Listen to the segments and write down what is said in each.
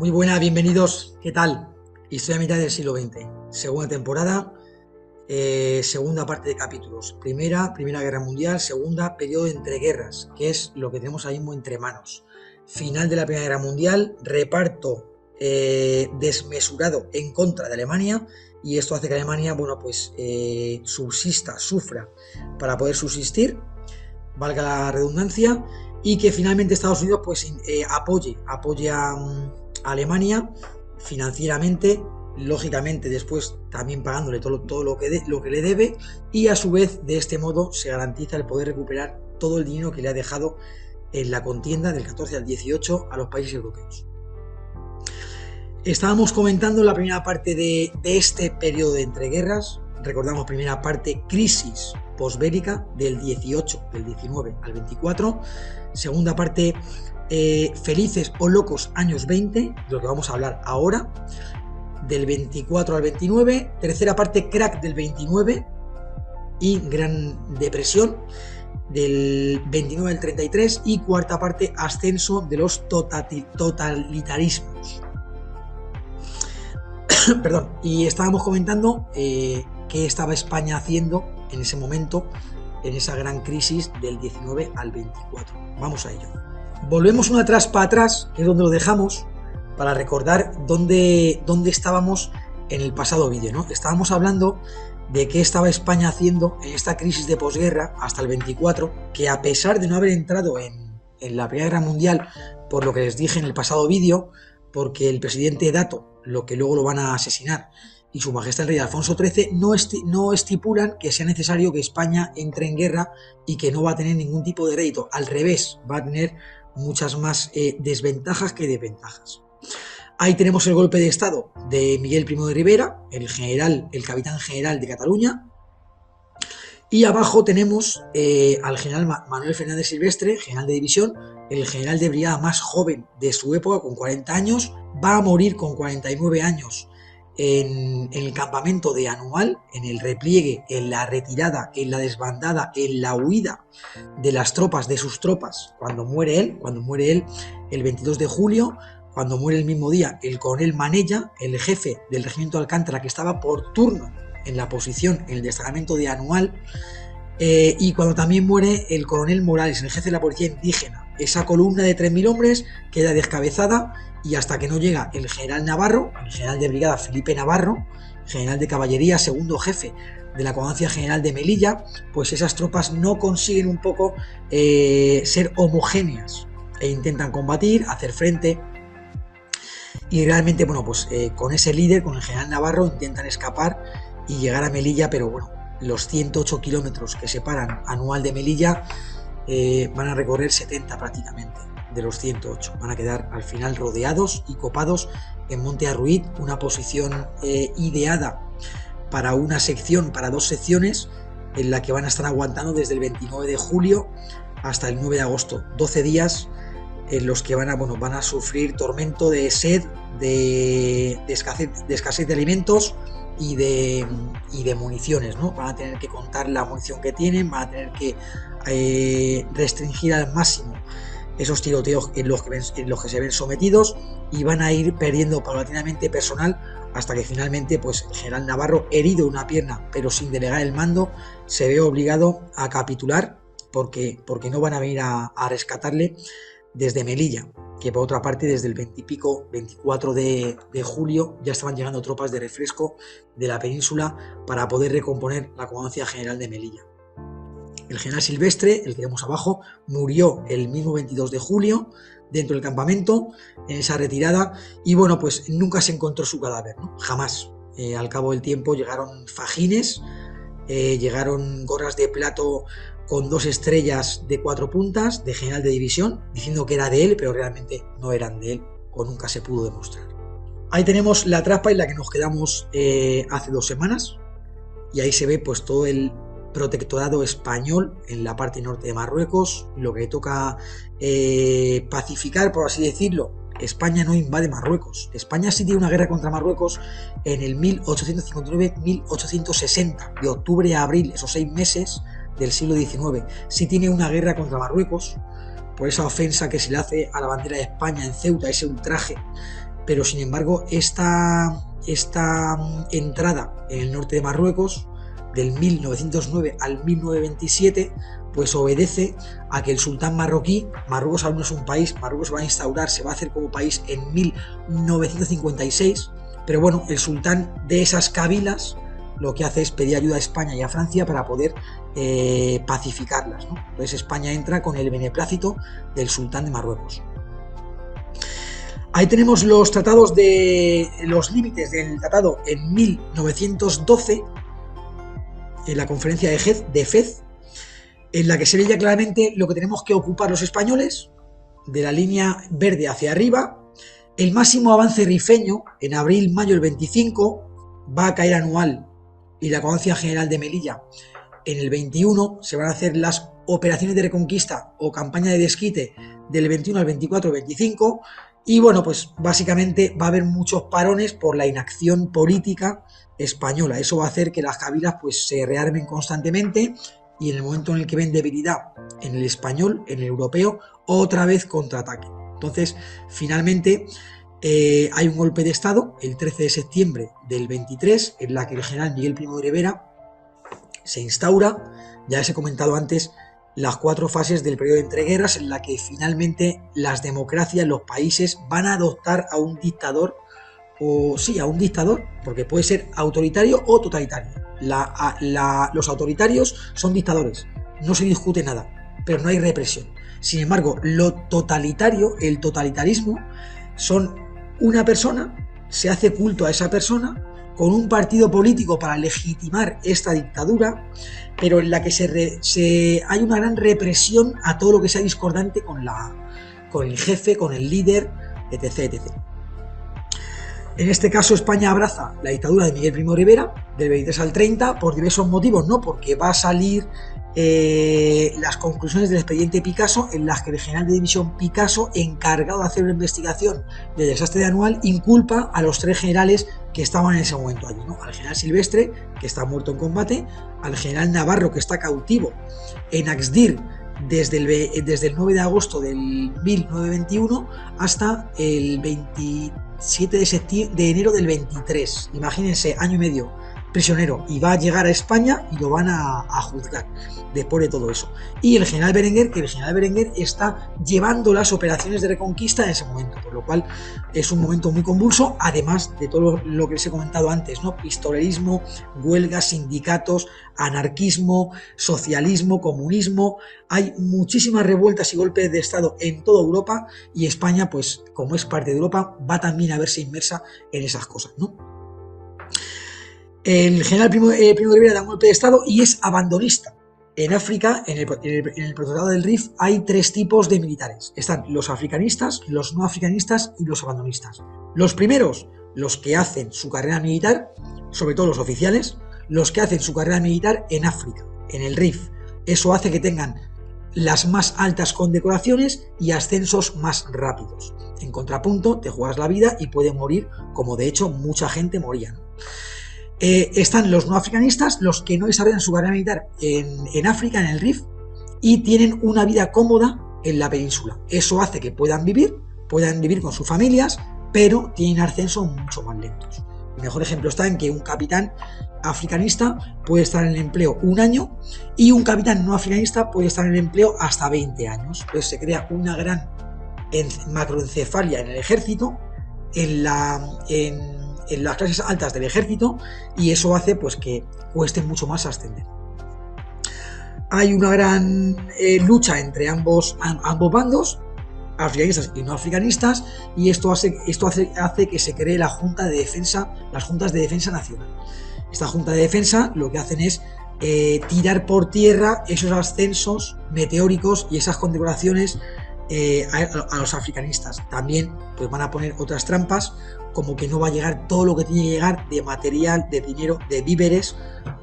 Muy buenas, bienvenidos. ¿Qué tal? Historia a mitad del siglo XX. Segunda temporada, segunda parte de capítulos. Primera Guerra Mundial, segunda, periodo de entreguerras, que es lo que tenemos ahí mismo entre manos. Final de la Primera Guerra Mundial, reparto desmesurado en contra de Alemania, y esto hace que Alemania, sufra para poder subsistir, valga la redundancia, y que finalmente Estados Unidos apoye a Alemania financieramente, lógicamente después también pagándole todo lo que le debe, y a su vez de este modo se garantiza el poder recuperar todo el dinero que le ha dejado en la contienda del 14 al 18 a los países europeos. Estábamos comentando la primera parte de este periodo de entreguerras. Recordamos, primera parte, crisis posbélica del 19 al 24. Segunda parte, felices o locos años 20, de lo que vamos a hablar ahora, del 24 al 29. Tercera parte, crack del 29 y gran depresión del 29 al 33. Y cuarta parte, ascenso de los totalitarismos. Perdón, y estábamos comentando qué estaba España haciendo en ese momento, en esa gran crisis del 19 al 24. Vamos a ello. Volvemos una para atrás, que es donde lo dejamos, para recordar dónde estábamos en el pasado vídeo, ¿no? Estábamos hablando de qué estaba España haciendo en esta crisis de posguerra hasta el 24, que a pesar de no haber entrado en la Primera Guerra Mundial, por lo que les dije en el pasado vídeo, porque el presidente Dato, lo que luego lo van a asesinar, y su majestad el rey Alfonso XIII no estipulan que sea necesario que España entre en guerra y que no va a tener ningún tipo de rédito. Al revés, va a tener muchas más desventajas que ventajas. Ahí tenemos el golpe de estado de Miguel I de Rivera, el capitán general de Cataluña. Y abajo tenemos al general Manuel Fernández Silvestre, general de división, el general de brigada más joven de su época, con 40 años. Va a morir con 49 años en el campamento de Anual, en el repliegue, en la retirada, en la desbandada, en la huida de las tropas, de sus tropas, cuando muere él el 22 de julio, cuando muere el mismo día el coronel Manella, el jefe del regimiento de Alcántara, que estaba por turno en la posición, en el destacamento de Anual, y cuando también muere el coronel Morales, el jefe de la policía indígena. Esa columna de 3.000 hombres queda descabezada, y hasta que no llega el general Navarro, el general de brigada Felipe Navarro, general de caballería, segundo jefe de la Comandancia General de Melilla, pues esas tropas no consiguen un poco ser homogéneas e intentan combatir, hacer frente. Y realmente, con ese líder, con el general Navarro, intentan escapar y llegar a Melilla, pero los 108 kilómetros que separan Anual de Melilla van a recorrer 70 prácticamente de los 108. Van a quedar al final rodeados y copados en Monte Arruit, una posición ideada para dos secciones, en la que van a estar aguantando desde el 29 de julio hasta el 9 de agosto. 12 días en los que van a sufrir tormento de sed, de escasez de alimentos y de municiones, ¿no? Van a tener que contar la munición que tienen, van a tener que restringir al máximo esos tiroteos en los que se ven sometidos, y van a ir perdiendo paulatinamente personal hasta que finalmente el general Navarro, herido de una pierna pero sin delegar el mando, se ve obligado a capitular porque no van a venir a rescatarle desde Melilla, que por otra parte desde el 24 de julio ya estaban llegando tropas de refresco de la península para poder recomponer la Comandancia General de Melilla. El general Silvestre, el que vemos abajo, murió el mismo 22 de julio dentro del campamento, en esa retirada, y nunca se encontró su cadáver, ¿no? Jamás. Al cabo del tiempo llegaron fajines, llegaron gorras de plato con 2 estrellas de 4 puntas de general de división, diciendo que era de él, pero realmente no eran de él, o nunca se pudo demostrar. Ahí tenemos la trampa en la que nos quedamos hace 2 semanas, y ahí se ve todo el protectorado español en la parte norte de Marruecos, lo que toca pacificar, por así decirlo. España no invade Marruecos. España sí tiene una guerra contra Marruecos en el 1859-1860, de octubre a abril, esos 6 meses del siglo XIX. Sí tiene una guerra contra Marruecos por esa ofensa que se le hace a la bandera de España en Ceuta, ese ultraje, pero sin embargo esta entrada en el norte de Marruecos del 1909 al 1927 pues obedece a que el sultán marroquí, Marruecos aún no es un país, Marruecos va a instaurar, se va a hacer como país en 1956, pero bueno, el sultán de esas cabilas lo que hace es pedir ayuda a España y a Francia para poder pacificarlas, ¿no? Entonces España entra con el beneplácito del sultán de Marruecos. Ahí tenemos los tratados de los límites del tratado en 1912, en la conferencia de Fez, en la que se veía claramente lo que tenemos que ocupar los españoles, de la línea verde hacia arriba. El máximo avance rifeño en abril-mayo del 25 va a caer anual, y la Comandancia General de Melilla en el 21. Se van a hacer las operaciones de reconquista o campaña de desquite del 21 al 24 25, y bueno, pues básicamente va a haber muchos parones por la inacción política española. Eso va a hacer que las cabilas pues se rearmen constantemente, y en el momento en el que ven debilidad en el español, en el europeo, otra vez contraataque. Entonces, finalmente hay un golpe de estado el 13 de septiembre del 23, en la que el general Miguel Primo de Rivera se instaura. Ya les he comentado antes las 4 fases del periodo de entreguerras, en la que finalmente las democracias, los países, van a adoptar a un dictador, a un dictador, porque puede ser autoritario o totalitario. Los autoritarios son dictadores, no se discute nada, pero no hay represión. Sin embargo, lo totalitario, el totalitarismo, son una persona, se hace culto a esa persona, con un partido político para legitimar esta dictadura, pero en la que hay una gran represión a todo lo que sea discordante con el jefe, con el líder, etc, etc. En este caso, España abraza la dictadura de Miguel Primo de Rivera del 23 al 30 por diversos motivos, no porque va a salir las conclusiones del expediente Picasso, en las que el general de división Picasso, encargado de hacer una investigación del desastre de Anual, inculpa a los 3 generales que estaban en ese momento allí, ¿no? Al general Silvestre, que está muerto en combate, al general Navarro, que está cautivo en Axdir desde el 9 de agosto del 1921 hasta el 27 de enero del 23. Imagínense, año y medio prisionero, y va a llegar a España y lo van a juzgar después de todo eso. Y el general Berenguer, que el general Berenguer está llevando las operaciones de reconquista en ese momento, por lo cual es un momento muy convulso, además de todo lo que les he comentado antes, ¿no? Pistolerismo, huelgas, sindicatos, anarquismo, socialismo, comunismo. Hay muchísimas revueltas y golpes de estado en toda Europa, y España, pues como es parte de Europa, va también a verse inmersa en esas cosas, ¿no? El general Primo de Rivera da un golpe de estado y es abandonista. En África, en el Protectorado del Rif, hay 3 tipos de militares. Están los africanistas, los no africanistas y los abandonistas. Los primeros, los que hacen su carrera militar, sobre todo los oficiales, los que hacen su carrera militar en África, en el Rif. Eso hace que tengan las más altas condecoraciones y ascensos más rápidos. En contrapunto, te juegas la vida y puedes morir, como de hecho mucha gente moría, ¿no? Están los no africanistas, los que no desarrollan su carrera militar en África, en el Rif, y tienen una vida cómoda en la península. Eso hace que puedan vivir con sus familias, pero tienen ascensos mucho más lentos. El mejor ejemplo está en que un capitán africanista puede estar en el empleo 1 año y un capitán no africanista puede estar en el empleo hasta 20 años. Entonces se crea una gran macroencefalia en el ejército, en las clases altas del ejército, y eso hace pues que cueste mucho más ascender. Hay una gran lucha entre ambos bandos, africanistas y no africanistas, y esto hace que se cree las juntas de defensa nacional. Esta junta de defensa lo que hacen es tirar por tierra esos ascensos meteóricos y esas condecoraciones a los africanistas. También pues van a poner otras trampas, como que no va a llegar todo lo que tiene que llegar de material, de dinero, de víveres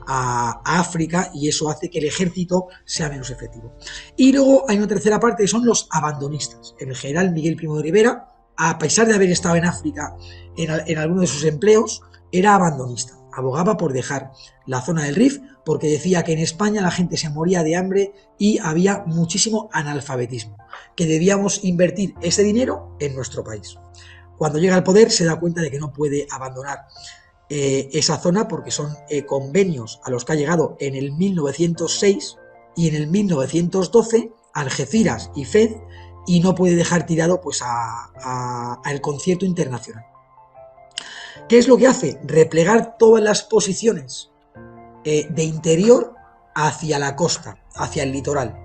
a África, y eso hace que el ejército sea menos efectivo. Y luego hay una tercera parte, que son los abandonistas. El general Miguel Primo de Rivera, a pesar de haber estado en África en alguno de sus empleos, era abandonista. Abogaba por dejar la zona del Rif, porque decía que en España la gente se moría de hambre y había muchísimo analfabetismo, que debíamos invertir ese dinero en nuestro país. Cuando llega al poder se da cuenta de que no puede abandonar esa zona porque son convenios a los que ha llegado en el 1906 y en el 1912 Algeciras y Fez, y no puede dejar tirado pues al concierto internacional. ¿Qué es lo que hace? Replegar todas las posiciones de interior hacia la costa, hacia el litoral.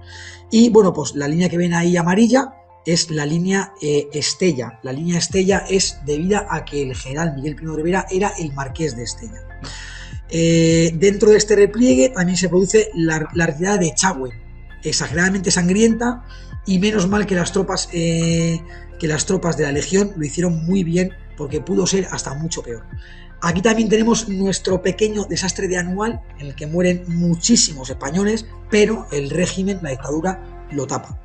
Y bueno, pues la línea que ven ahí amarilla es la línea Estella. La línea Estella es debida a que el general Miguel Primo de Rivera era el marqués de Estella. Dentro de este repliegue también se produce la retirada de Echagüe, exageradamente sangrienta, y menos mal que las tropas de la Legión lo hicieron muy bien, porque pudo ser hasta mucho peor. Aquí también tenemos nuestro pequeño desastre de Anual, en el que mueren muchísimos españoles, pero el régimen, la dictadura, lo tapa.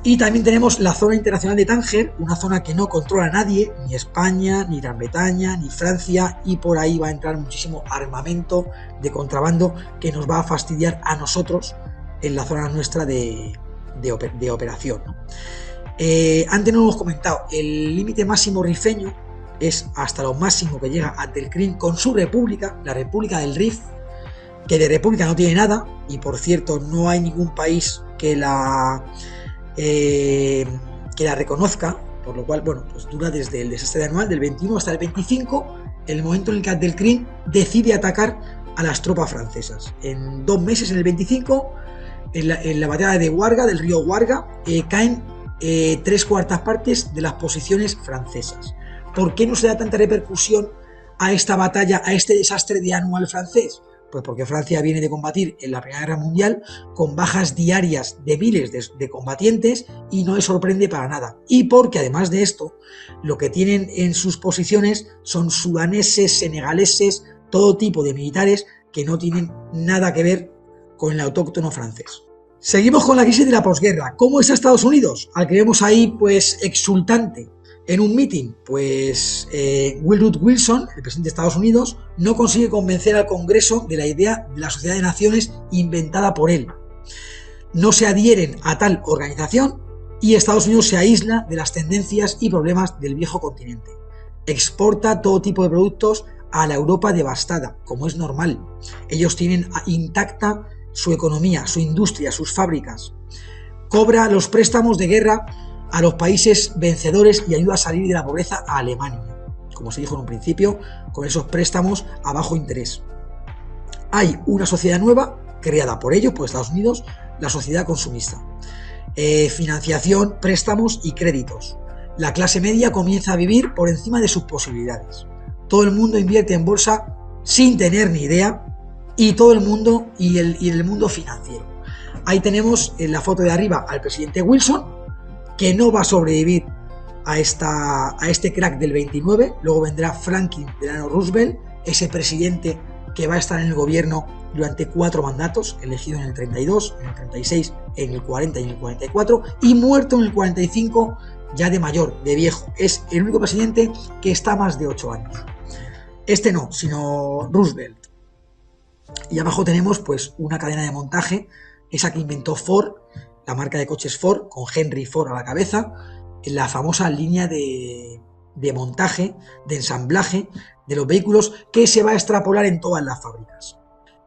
Y también tenemos la zona internacional de Tánger, una zona que no controla nadie, ni España, ni Gran Bretaña, ni Francia, y por ahí va a entrar muchísimo armamento de contrabando que nos va a fastidiar a nosotros en la zona nuestra de operación, ¿no? Antes no lo hemos comentado, el límite máximo rifeño es hasta lo máximo que llega ante el Krim con su república, la República del Rif, que de república no tiene nada, y por cierto no hay ningún país que la reconozca, por lo cual, bueno, pues dura desde el desastre de Anual del 21 hasta el 25, el momento en el que Abdelkrim decide atacar a las tropas francesas. En 2 meses, en el 25, en la batalla de Ouarga, del río Ouarga, caen 3/4 partes de las posiciones francesas. ¿Por qué no se da tanta repercusión a esta batalla, a este desastre de Anual francés? Pues porque Francia viene de combatir en la Primera Guerra Mundial con bajas diarias de miles de combatientes y no les sorprende para nada. Y porque además de esto, lo que tienen en sus posiciones son sudaneses, senegaleses, todo tipo de militares que no tienen nada que ver con el autóctono francés. Seguimos con la crisis de la posguerra. ¿Cómo está Estados Unidos? Al que vemos ahí pues exultante en un meeting, pues Woodrow Wilson, el presidente de Estados Unidos, no consigue convencer al Congreso de la idea de la Sociedad de Naciones inventada por él. No se adhieren a tal organización y Estados Unidos se aísla de las tendencias y problemas del viejo continente. Exporta todo tipo de productos a la Europa devastada, como es normal. Ellos tienen intacta su economía, su industria, sus fábricas. Cobra los préstamos de guerra a los países vencedores y ayuda a salir de la pobreza a Alemania, como se dijo en un principio, con esos préstamos a bajo interés. Hay una sociedad nueva creada por ellos, por Estados Unidos, la sociedad consumista. Financiación, préstamos y créditos. La clase media comienza a vivir por encima de sus posibilidades. Todo el mundo invierte en bolsa sin tener ni idea, y todo el mundo y el mundo financiero. Ahí tenemos en la foto de arriba al presidente Wilson, que no va a sobrevivir a este crack del 29, luego vendrá Franklin Delano Roosevelt, ese presidente que va a estar en el gobierno durante 4 mandatos, elegido en el 32, en el 36, en el 40 y en el 44, y muerto en el 45, ya de mayor, de viejo. Es el único presidente que está más de 8 años. Este no, sino Roosevelt. Y abajo tenemos pues una cadena de montaje, esa que inventó Ford, la marca de coches Ford, con Henry Ford a la cabeza, en la famosa línea de montaje, de ensamblaje de los vehículos, que se va a extrapolar en todas las fábricas.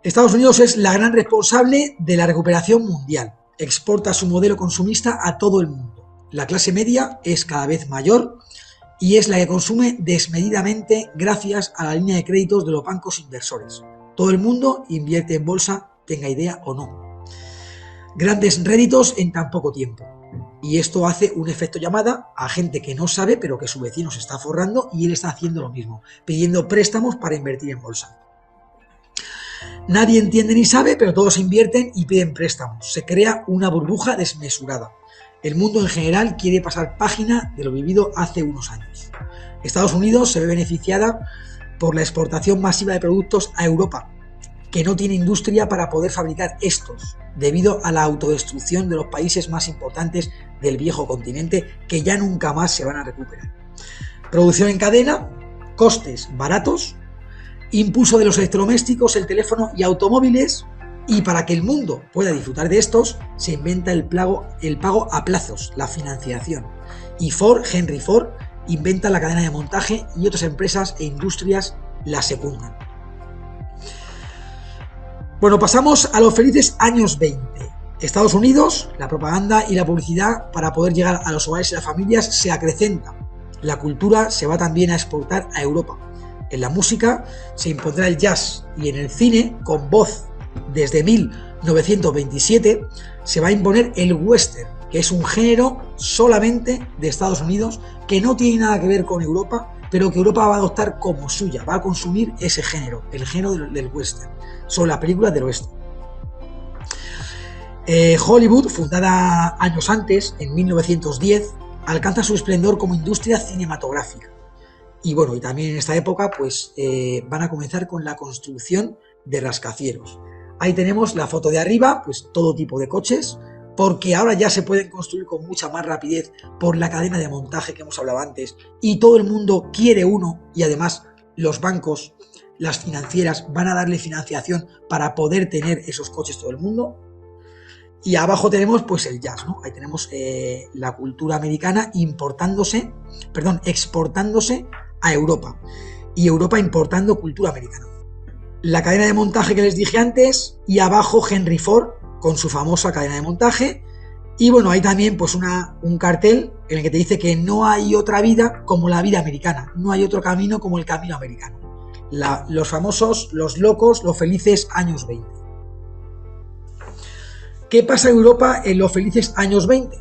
Estados Unidos es la gran responsable de la recuperación mundial. Exporta su modelo consumista a todo el mundo. La clase media es cada vez mayor y es la que consume desmedidamente gracias a la línea de créditos de los bancos inversores. Todo el mundo invierte en bolsa, tenga idea o no. Grandes réditos en tan poco tiempo. Y esto hace un efecto llamada a gente que no sabe, pero que su vecino se está forrando y él está haciendo lo mismo, pidiendo préstamos para invertir en bolsa. Nadie entiende ni sabe, pero todos invierten y piden préstamos. Se crea una burbuja desmesurada. El mundo en general quiere pasar página de lo vivido hace unos años. Estados Unidos se ve beneficiada por la exportación masiva de productos a Europa, que no tiene industria para poder fabricar estos, debido a la autodestrucción de los países más importantes del viejo continente, que ya nunca más se van a recuperar. Producción en cadena, costes baratos, impulso de los electrodomésticos, el teléfono y automóviles, y para que el mundo pueda disfrutar de estos, se inventa el pago a plazos, la financiación. Y Henry Ford, inventa la cadena de montaje y otras empresas e industrias la secundan. Bueno, pasamos a los felices años 20. Estados Unidos, la propaganda y la publicidad para poder llegar a los hogares y las familias se acrecenta. La cultura se va también a exportar a Europa. En la música se impondrá el jazz y en el cine, con voz desde 1927, se va a imponer el western, que es un género solamente de Estados Unidos que no tiene nada que ver con Europa, pero que Europa va a adoptar como suya, va a consumir ese género, el género del western. Son las películas del oeste. Hollywood, fundada años antes, en 1910, alcanza su esplendor como industria cinematográfica. Y bueno, y también en esta época pues van a comenzar con la construcción de rascacielos. Ahí tenemos la foto de arriba, pues todo tipo de coches, porque ahora ya se pueden construir con mucha más rapidez por la cadena de montaje que hemos hablado antes, y todo el mundo quiere uno, y además los bancos, las financieras van a darle financiación para poder tener esos coches todo el mundo. Y abajo tenemos pues el jazz, ¿no? Ahí tenemos la cultura americana exportándose a Europa, y Europa importando cultura americana. La cadena de montaje que les dije antes, y abajo Henry Ford con su famosa cadena de montaje. Y bueno, hay también pues un cartel en el que te dice que no hay otra vida como la vida americana, no hay otro camino como el camino americano. Los famosos, los locos, los felices años 20. ¿Qué pasa en Europa en los felices años 20?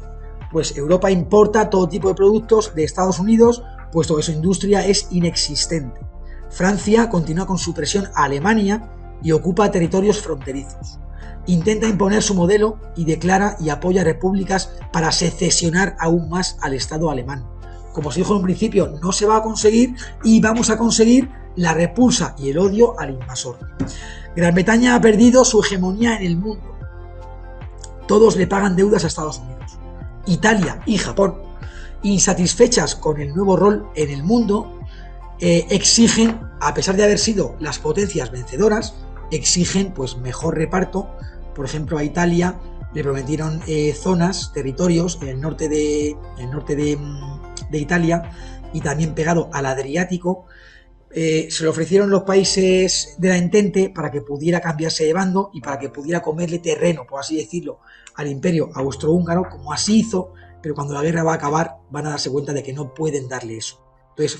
Pues Europa importa todo tipo de productos de Estados Unidos, puesto que su industria es inexistente. Francia continúa con su presión a Alemania y ocupa territorios fronterizos. Intenta imponer su modelo y declara y apoya repúblicas para secesionar aún más al Estado alemán. Como se dijo en un principio, no se va a conseguir y vamos a conseguir la repulsa y el odio al invasor. Gran Bretaña ha perdido su hegemonía en el mundo. Todos le pagan deudas a Estados Unidos. Italia y Japón, insatisfechas con el nuevo rol en el mundo, exigen, a pesar de haber sido las potencias vencedoras, exigen pues mejor reparto. Por ejemplo, a Italia le prometieron zonas, territorios en el norte de Italia y también pegado al Adriático. Se lo ofrecieron los países de la Entente para que pudiera cambiarse de bando y para que pudiera comerle terreno, por así decirlo, al imperio austrohúngaro, como así hizo, pero cuando la guerra va a acabar van a darse cuenta de que no pueden darle eso. Entonces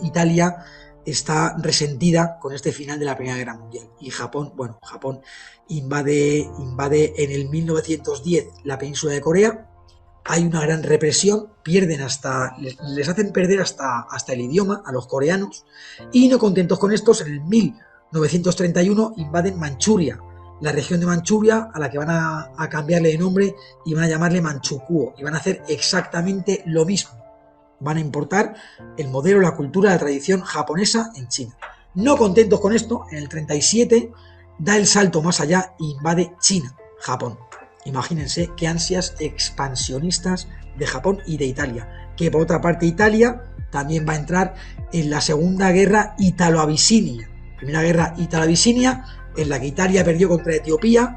Italia está resentida con este final de la Primera Guerra Mundial. Y Japón invade en el 1910 la península de Corea. Hay una gran represión, les hacen perder hasta el idioma a los coreanos, y no contentos con estos, en el 1931 invaden Manchuria, la región de Manchuria, a la que van a cambiarle de nombre y van a llamarle Manchukuo, y van a hacer exactamente lo mismo. Van a importar el modelo, la cultura, la tradición japonesa en China. No contentos con esto, en el 37 da el salto más allá e invade China, Japón. Imagínense qué ansias expansionistas de Japón y de Italia. Que por otra parte Italia también va a entrar en la Segunda Guerra Italo-Abisinia. Primera Guerra Italo-Abisinia, en la que Italia perdió contra Etiopía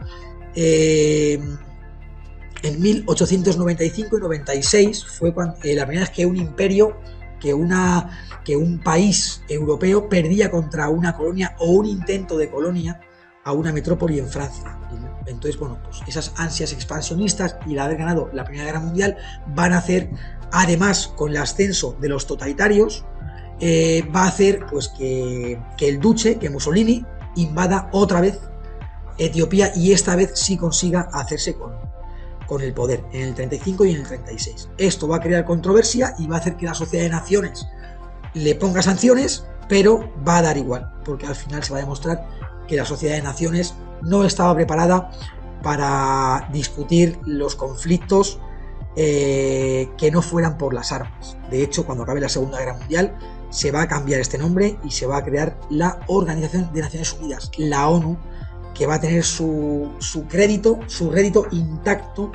en 1895 y 96. Fue la primera vez que un imperio, que un país europeo perdía contra una colonia o un intento de colonia a una metrópoli en Francia. Entonces, bueno, pues esas ansias expansionistas y el haber ganado la Primera Guerra Mundial van a hacer, además con el ascenso de los totalitarios, va a hacer pues que el duce, que Mussolini, invada otra vez Etiopía y esta vez sí consiga hacerse con el poder, en el 35 y en el 36. Esto va a crear controversia y va a hacer que la Sociedad de Naciones le ponga sanciones, pero va a dar igual, porque al final se va a demostrar que la Sociedad de Naciones no estaba preparada para discutir los conflictos que no fueran por las armas. De hecho, cuando acabe la Segunda Guerra Mundial, se va a cambiar este nombre y se va a crear la Organización de Naciones Unidas, la ONU, que va a tener su rédito intacto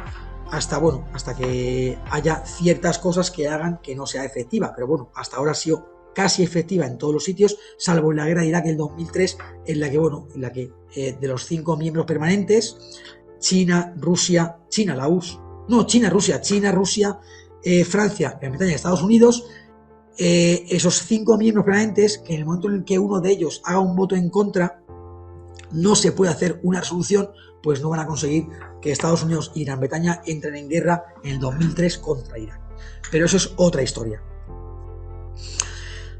hasta que haya ciertas cosas que hagan que no sea efectiva. Pero bueno, hasta ahora ha sido casi efectiva en todos los sitios, salvo en la guerra de Irak del 2003, en la que de los 5 miembros permanentes, China, Rusia, Francia, Gran Bretaña y Estados Unidos, esos 5 miembros permanentes, que en el momento en el que uno de ellos haga un voto en contra, no se puede hacer una resolución, pues no van a conseguir que Estados Unidos y Gran Bretaña entren en guerra en el 2003 contra Irán. Pero eso es otra historia.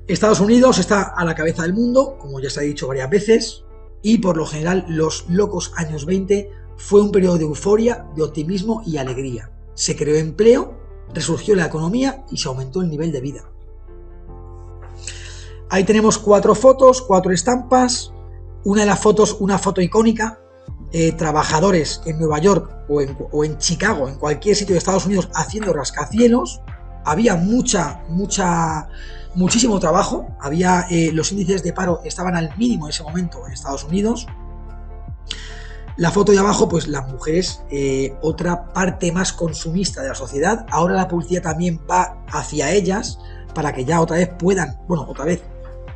Estados Unidos está a la cabeza del mundo, como ya se ha dicho varias veces, y por lo general los locos años 20 fue un periodo de euforia, de optimismo y alegría. Se creó empleo, resurgió la economía y se aumentó el nivel de vida. Ahí tenemos 4 fotos, 4 estampas. Una de las fotos, una foto icónica, trabajadores en Nueva York o en Chicago, en cualquier sitio de Estados Unidos, haciendo rascacielos. Había muchísimo trabajo. Los índices de paro estaban al mínimo en ese momento en Estados Unidos. La foto de abajo, pues las mujeres, otra parte más consumista de la sociedad. Ahora la publicidad también va hacia ellas para que ya otra vez puedan,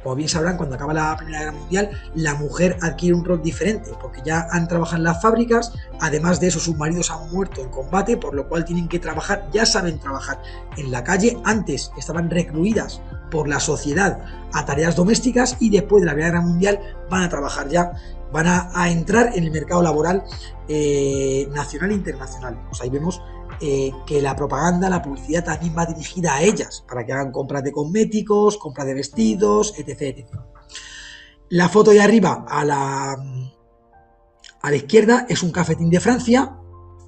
como bien sabrán, cuando acaba la Primera Guerra Mundial, la mujer adquiere un rol diferente, porque ya han trabajado en las fábricas, además de eso sus maridos han muerto en combate, por lo cual tienen que trabajar, ya saben trabajar en la calle. Antes estaban recluidas por la sociedad a tareas domésticas y después de la Primera Guerra Mundial van a trabajar ya, van a entrar en el mercado laboral nacional e internacional. Pues ahí vemos que la propaganda, la publicidad también va dirigida a ellas, para que hagan compras de cosméticos, compras de vestidos, etc, etc. La foto de arriba a la izquierda es un cafetín de Francia.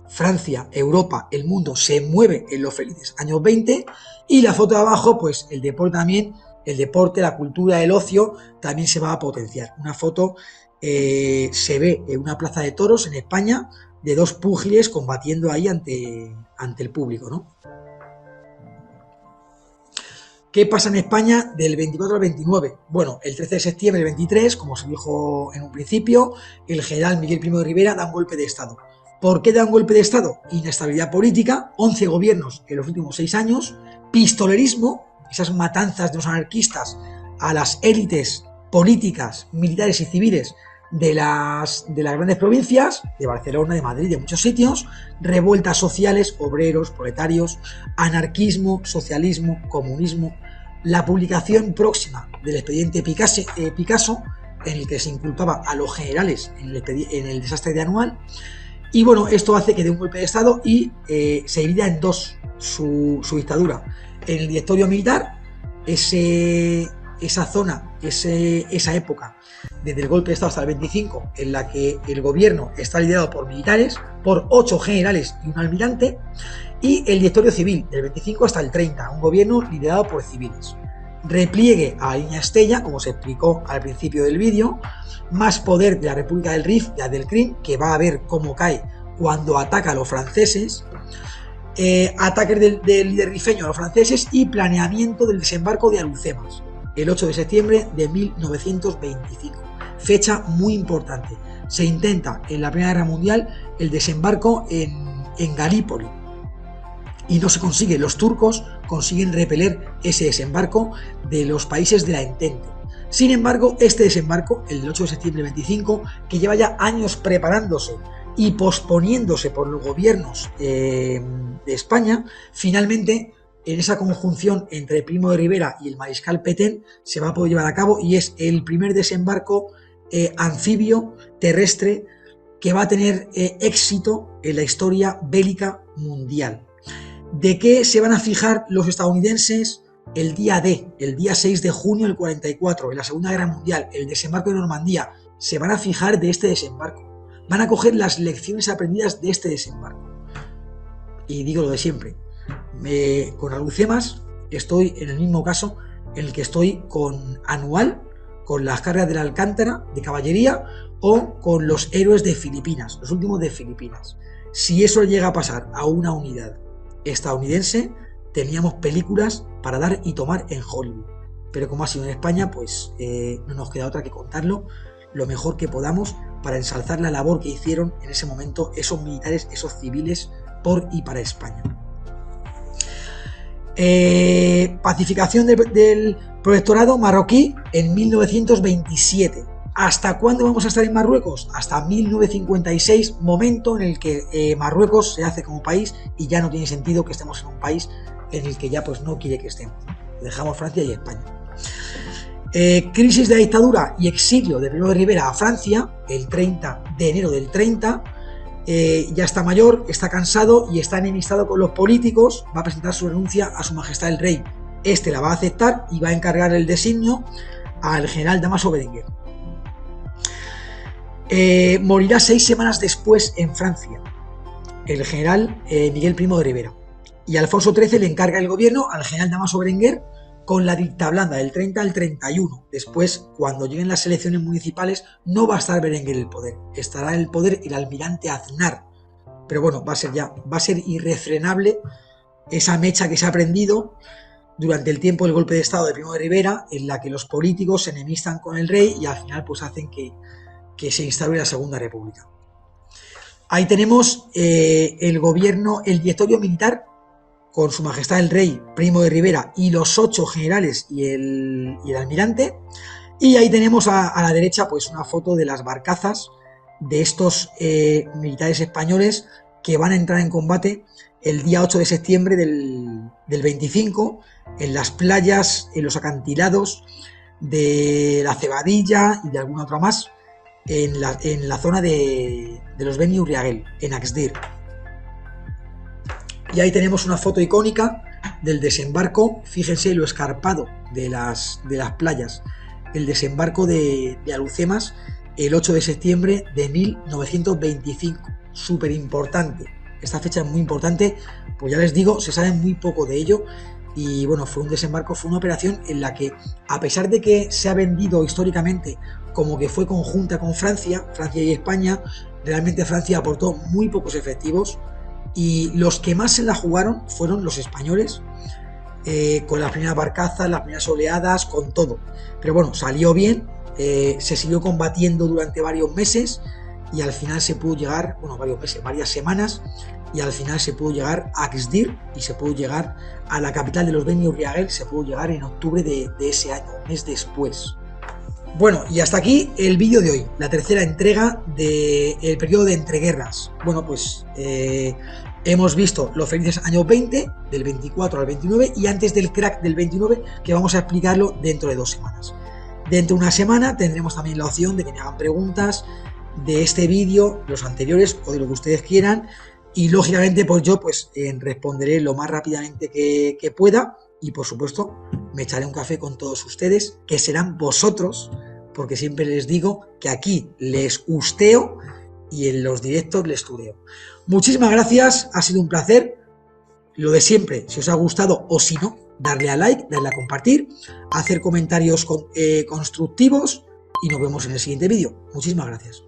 Francia, Europa, el mundo se mueve en los felices años 20. Y la foto de abajo, pues el deporte también, el deporte, la cultura, el ocio, también se va a potenciar. Una foto se ve en una plaza de toros en España, de 2 púgiles combatiendo ahí ante el público, ¿no? ¿Qué pasa en España del 24 al 29? Bueno, el 13 de septiembre del 23, como se dijo en un principio, el general Miguel Primo de Rivera da un golpe de Estado. ¿Por qué da un golpe de Estado? Inestabilidad política, 11 gobiernos en los últimos 6 años, pistolerismo, esas matanzas de los anarquistas a las élites políticas, militares y civiles de las grandes provincias, de Barcelona, de Madrid, de muchos sitios, revueltas sociales, obreros, proletarios, anarquismo, socialismo, comunismo, la publicación próxima del expediente Picasso, en el que se inculpaba a los generales en el desastre de Anual. Y bueno, esto hace que dé un golpe de Estado y se divida en 2 su dictadura. En el directorio militar, esa zona, esa época, desde el golpe de Estado hasta el 25, en la que el gobierno está liderado por militares, por 8 generales y un almirante, y el directorio civil, del 25 hasta el 30, un gobierno liderado por civiles. Repliegue a la línea Estella, como se explicó al principio del vídeo, más poder de la República del Rif, del Krim, que va a ver cómo cae cuando ataca a los franceses, ataques del líder rifeño a los franceses y planeamiento del desembarco de Alhucemas, el 8 de septiembre de 1925. Fecha muy importante. Se intenta en la Primera Guerra Mundial el desembarco en Galípoli y no se consigue. Los turcos consiguen repeler ese desembarco de los países de la Entente. Sin embargo, este desembarco, el del 8 de septiembre del 25, que lleva ya años preparándose y posponiéndose por los gobiernos de España, finalmente, en esa conjunción entre Primo de Rivera y el mariscal Pétain, se va a poder llevar a cabo, y es el primer desembarco anfibio terrestre que va a tener éxito en la historia bélica mundial. ¿De qué se van a fijar los estadounidenses? El día 6 de junio del 44, en la Segunda Guerra Mundial, el desembarco de Normandía. Se van a fijar de este desembarco. Van a coger las lecciones aprendidas de este desembarco. Y digo lo de siempre. Con Alhucemas estoy en el mismo caso en el que estoy con Anual, con las cargas de la Alcántara de caballería, o con los héroes de Filipinas, los últimos de Filipinas. Si eso llega a pasar a una unidad estadounidense, teníamos películas para dar y tomar en Hollywood. Pero como ha sido en España, pues no nos queda otra que contarlo lo mejor que podamos para ensalzar la labor que hicieron en ese momento esos militares, esos civiles, por y para España. Pacificación del protectorado marroquí en 1927. ¿Hasta cuándo vamos a estar en Marruecos? Hasta 1956, momento en el que Marruecos se hace como país y ya no tiene sentido que estemos en un país en el que ya pues no quiere que estemos. dejamos Francia y España. Crisis de la dictadura y exilio de Primo de Rivera a Francia, el 30 de enero del 30. Ya está mayor, está cansado y está enemistado con los políticos. Va a presentar su renuncia a su majestad el rey. Este la va a aceptar y va a encargar el designio al general Dámaso Berenguer. Morirá 6 semanas después en Francia el general Miguel Primo de Rivera. Y Alfonso XIII le encarga el gobierno al general Dámaso Berenguer con la dicta blanda del 30 al 31. Después, cuando lleguen las elecciones municipales, no va a estar Berenguer en el poder. Estará en el poder el almirante Aznar. Pero bueno, va a ser irrefrenable esa mecha que se ha prendido durante el tiempo del golpe de estado de Primo de Rivera, en la que los políticos se enemistan con el rey y al final pues hacen que se instaure la Segunda República. Ahí tenemos el gobierno, el directorio militar con su majestad el rey Primo de Rivera y los 8 generales y el almirante. Y ahí tenemos a la derecha pues una foto de las barcazas de estos militares españoles que van a entrar en combate el día 8 de septiembre del 25 en las playas, en los acantilados de la Cebadilla y de alguna otra más, en la zona de los Beni Urriaguel, en Axdir. Y ahí tenemos una foto icónica del desembarco. Fíjense lo escarpado de las playas. El desembarco de Alhucemas el 8 de septiembre de 1925. Súper importante. Esta fecha es muy importante, pues ya les digo, se sabe muy poco de ello. Y bueno, fue un desembarco, fue una operación en la que, a pesar de que se ha vendido históricamente como que fue conjunta con Francia y España, realmente Francia aportó muy pocos efectivos y los que más se la jugaron fueron los españoles, con las primeras barcazas, las primeras oleadas, con todo. Pero bueno, salió bien, se siguió combatiendo durante varios meses y al final se pudo llegar, bueno, varias semanas, y al final se pudo llegar a Axdir y se pudo llegar a la capital de los Beni Urriaguel, se pudo llegar en octubre de ese año, un mes después. Bueno, y hasta aquí el vídeo de hoy, la tercera entrega del periodo de entreguerras. Bueno, pues hemos visto los felices años 20, del 24 al 29, y antes del crack del 29, que vamos a explicarlo dentro de 2 semanas. Dentro de una semana tendremos también la opción de que me hagan preguntas de este vídeo, los anteriores o de lo que ustedes quieran, y lógicamente pues yo responderé lo más rápidamente que pueda. Y por supuesto me echaré un café con todos ustedes, que serán vosotros, porque siempre les digo que aquí les usteo y en los directos les tureo. Muchísimas gracias, ha sido un placer. Lo de siempre, si os ha gustado o si no, darle a like, darle a compartir, hacer comentarios constructivos y nos vemos en el siguiente vídeo. Muchísimas gracias.